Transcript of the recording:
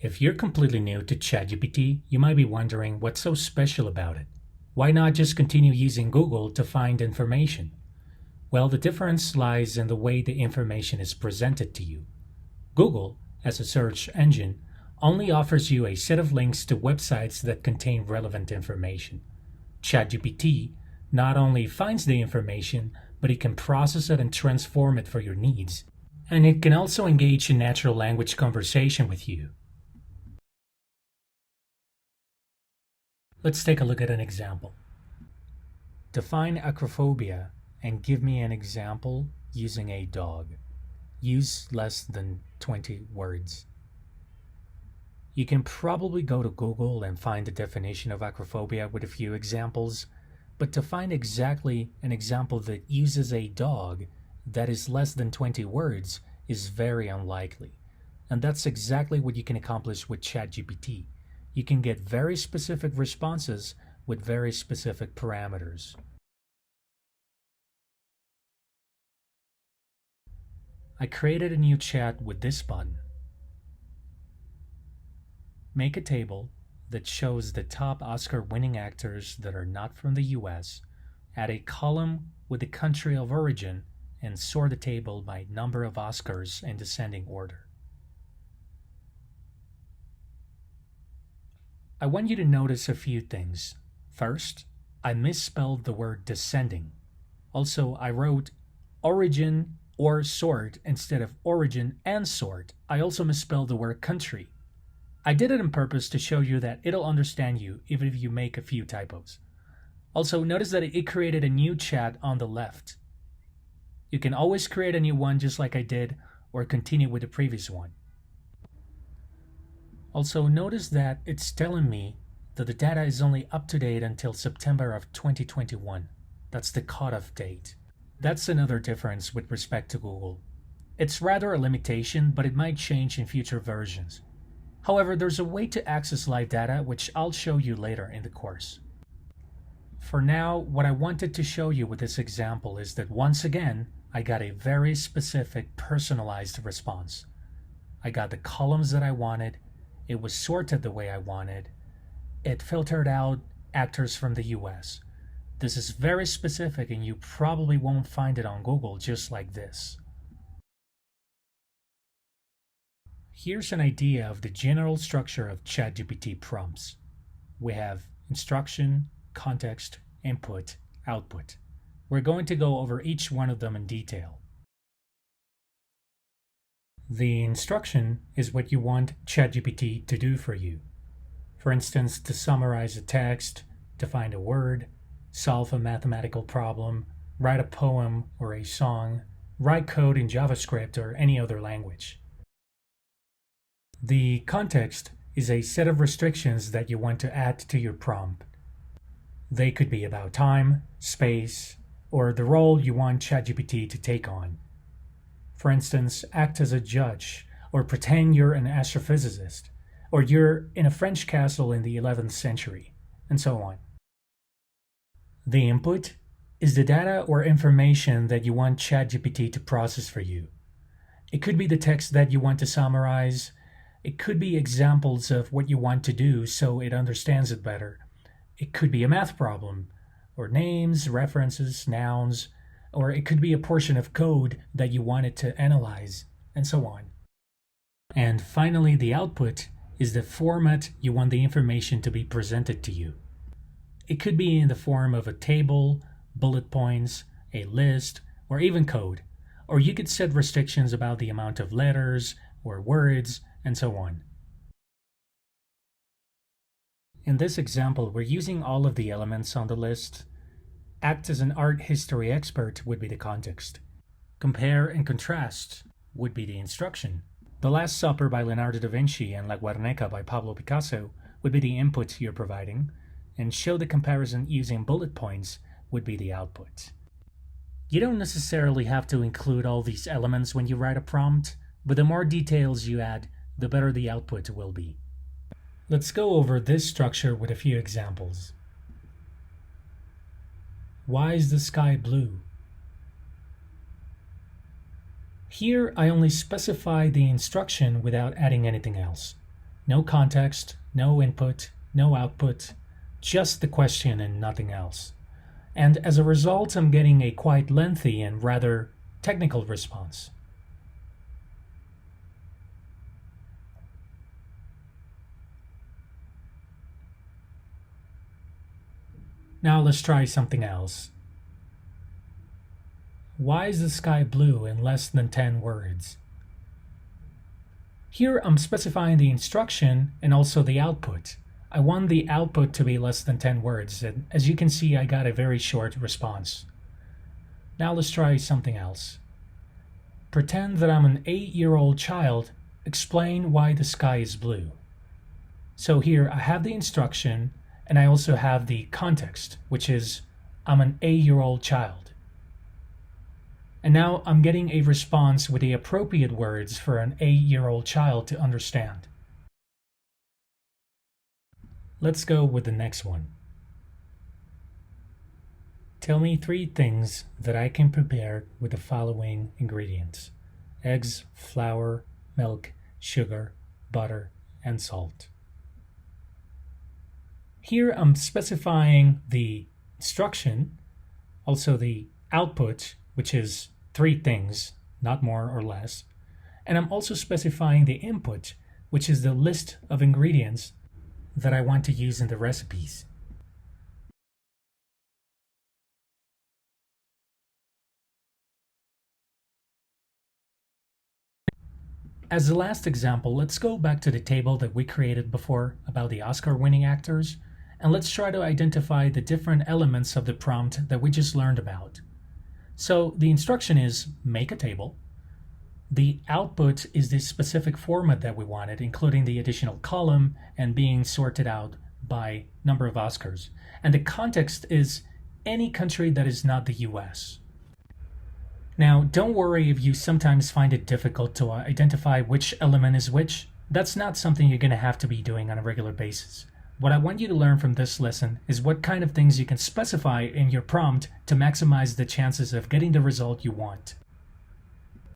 If you're completely new to Chat GPT, you might be wondering what's so special about it. Why not just continue using Google to find information? Well, the difference lies in the way the information is presented to you. Google, as a search engine, only offers you a set of links to websites that contain relevant information. ChatGPT not only finds the information, but it can process it and transform it for your needs. And it can also engage in natural language conversation with you. Let's take a look at an example. Define acrophobia and give me an example using a dog. Use less than 20 words. You can probably go to Google and find the definition of acrophobia with a few examples, but to find exactly an example that uses a dog that is less than 20 words is very unlikely. And that's exactly what you can accomplish with ChatGPT. You can get very specific responses with very specific parameters. I created a new chat with this button. Make a table that shows the top Oscar-winning actors that are not from the US, add a column with the country of origin, and sort the table by number of Oscars in descending order. I want you to notice a few things. First, I misspelled the word descending. Also, I wrote origin or sort instead of origin and sort. I also misspelled the word country. I did it on purpose to show you that it'll understand you even if you make a few typos. Also, notice that it created a new chat on the left. You can always create a new one just like I did, or continue with the previous one. Also, notice that it's telling me that the data is only up to date until September of 2021. That's the cutoff date. That's another difference with respect to Google. It's rather a limitation, but it might change in future versions. However, there's a way to access live data, which I'll show you later in the course. For now, what I wanted to show you with this example is that once again, I got a very specific, personalized response. I got the columns that I wanted, it was sorted the way I wanted, it filtered out actors from the US. This is very specific and you probably won't find it on Google just like this. Here's an idea of the general structure of ChatGPT prompts. We have instruction, context, input, output. We're going to go over each one of them in detail. The instruction is what you want ChatGPT to do for you. For instance, to summarize a text, to find a word, solve a mathematical problem, write a poem or a song, write code in JavaScript or any other language. The context is a set of restrictions that you want to add to your prompt. They could be about time, space, or the role you want ChatGPT to take on. For instance, act as a judge, or pretend you're an astrophysicist, or you're in a French castle in the 11th century, and so on. The input is the data or information that you want ChatGPT to process for you. It could be the text that you want to summarize. It could be examples of what you want to do so it understands it better. It could be a math problem, or names, references, nouns, or it could be a portion of code that you want it to analyze, and so on. And finally, the output is the format you want the information to be presented to you. It could be in the form of a table, bullet points, a list, or even code. Or you could set restrictions about the amount of letters or words, and so on. In this example, we're using all of the elements on the list. Act as an art history expert would be the context. Compare and contrast would be the instruction. The Last Supper by Leonardo da Vinci and La Guernica by Pablo Picasso would be the input you're providing, and show the comparison using bullet points would be the output. You don't necessarily have to include all these elements when you write a prompt, but the more details you add, the better the output will be. Let's go over this structure with a few examples. Why is the sky blue? Here I only specify the instruction without adding anything else. No context, no input, no output, just the question and nothing else. And as a result, I'm getting a quite lengthy and rather technical response. Now let's try something else. Why is the sky blue in less than 10 words? Here I'm specifying the instruction and also the output. I want the output to be less than 10 words, and as you can see, I got a very short response. Now let's try something else. Pretend that I'm an 8-year-old child. Explain why the sky is blue. So here I have the instruction, and I also have the context, which is I'm an 8-year-old child. And now I'm getting a response with the appropriate words for an 8-year-old child to understand. Let's go with the next one. Tell me 3 things that I can prepare with the following ingredients: eggs, flour, milk, sugar, butter, and salt. Here I'm specifying the instruction, also the output, which is 3 things, not more or less, and I'm also specifying the input, which is the list of ingredients that I want to use in the recipes. As the last example, let's go back to the table that we created before about the Oscar-winning actors, and let's try to identify the different elements of the prompt that we just learned about. So the instruction is make a table. The output is the specific format that we wanted, including the additional column and being sorted out by number of Oscars. And the context is any country that is not the US. Now, don't worry if you sometimes find it difficult to identify which element is which. That's not something you're going to have to be doing on a regular basis. What I want you to learn from this lesson is what kind of things you can specify in your prompt to maximize the chances of getting the result you want.